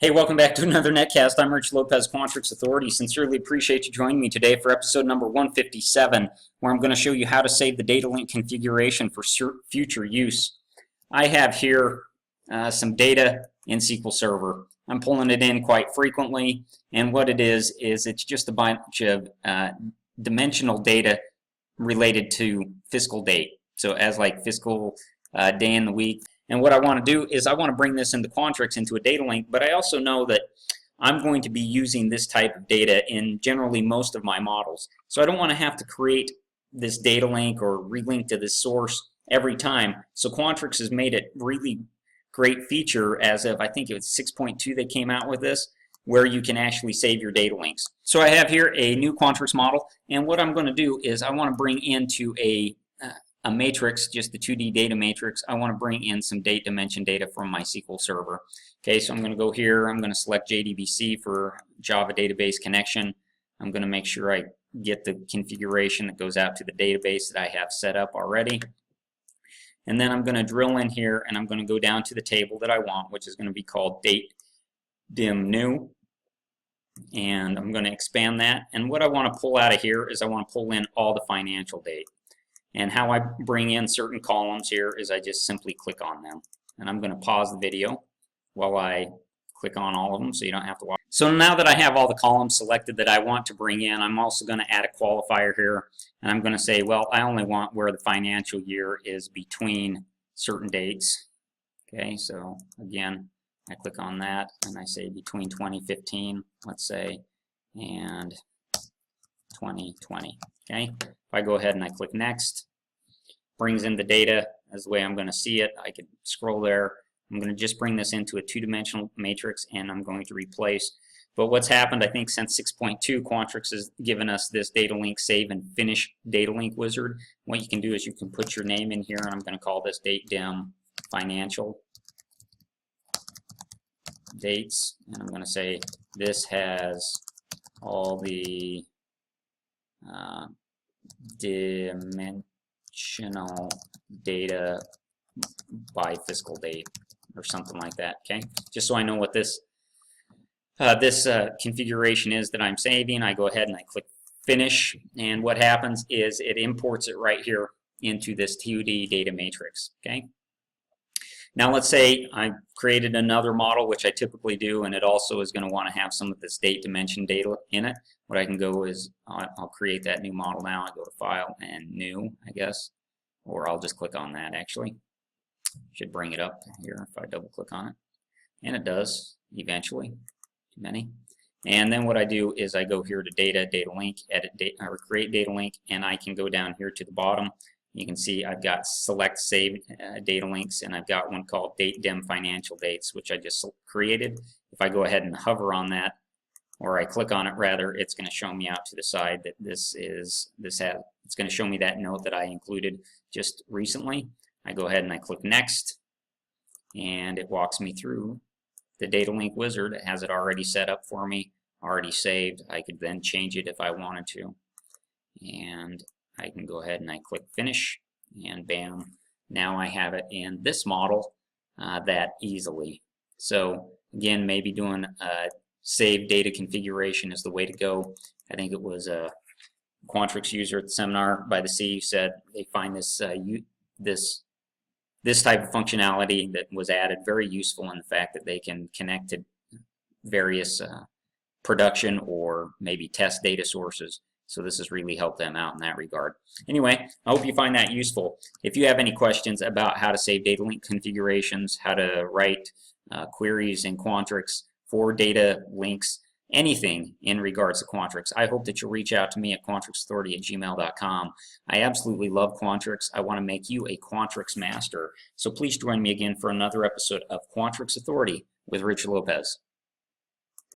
Hey, welcome back to another netcast. I'm Rich Lopez, Quantrix Authority. Sincerely appreciate you joining me today for episode number 157, where I'm going to show you how to save the DataLink configuration for future use. I have here some data in SQL Server. I'm pulling it in quite frequently, and what it is it's just a bunch of dimensional data related to fiscal date. So as like fiscal day in the week. And what I want to do is I want to bring this into Quantrix into a data link, but I also know that I'm going to be using this type of data in generally most of my models. So I don't want to have to create this data link or relink to this source every time. So Quantrix has made it really great feature as of, I think it was 6.2 they came out with this, where you can actually save your data links. So I have here a new Quantrix model, and what I'm going to do is I want to bring into a matrix, just the 2D data matrix. I want to bring in some date dimension data from my SQL Server. Okay, so I'm going to go here. I'm going to select JDBC for Java Database Connection. I'm going to make sure I get the configuration that goes out to the database that I have set up already. And then I'm going to drill in here, and I'm going to go down to the table that I want, which is going to be called Date Dim New. And I'm going to expand that. And what I want to pull out of here is I want to pull in all the financial data. And how I bring in certain columns here is I just simply click on them. And I'm going to pause the video while I click on all of them so you don't have to watch. So now that I have all the columns selected that I want to bring in, I'm also going to add a qualifier here. And I'm going to say, well, I only want where the financial year is between certain dates. Okay, so again, I click on that and I say between 2015, let's say, and 2020. Okay, if I go ahead and I click next, brings in the data as the way I'm going to see it. I can scroll there. I'm going to just bring this into a two-dimensional matrix, and I'm going to replace. But what's happened, I think, since 6.2, Quantrix has given us this data link save and finish data link wizard. What you can do is you can put your name in here, and I'm going to call this date dim financial dates, and I'm going to say this has all the dimensional data by fiscal date or something like that. Okay, just so I know what this configuration is that I'm saving. I go ahead and I click finish, and what happens is it imports it right here into this 2D data matrix. Okay, now let's say I created another model, which I typically do, and it also is going to want to have some of this date dimension data in it. What I can go is I'll create that new model now. I go to File and New, I guess, or I'll just click on that actually. Should bring it up here if I double click on it. And it does eventually. Too many. And then what I do is I go here to Data, Data Link, Edit Data, or Create Data Link, and I can go down here to the bottom. You can see I've got Select Save Data Links, and I've got one called Date Dim Financial Dates, which I just created. If I go ahead and hover on that, or I click on it rather, it's going to show me out to the side that it's going to show me that note that I included just recently. I go ahead and I click Next, and it walks me through the data link wizard. It has it already set up for me, already saved. I could then change it if I wanted to, and I can go ahead and I click Finish, and bam, now I have it in this model that easily. So again, maybe doing save data configuration is the way to go. I think it was a Quantrix user at the seminar by the sea who said they find this this type of functionality that was added very useful in the fact that they can connect to various production or maybe test data sources. So this has really helped them out in that regard. Anyway, I hope you find that useful. If you have any questions about how to save data link configurations, how to write queries in Quantrix for data links, anything in regards to Quantrix, I hope that you'll reach out to me at quantrixauthority@gmail.com. I absolutely love Quantrix. I want to make you a Quantrix master. So please join me again for another episode of Quantrix Authority with Rich Lopez.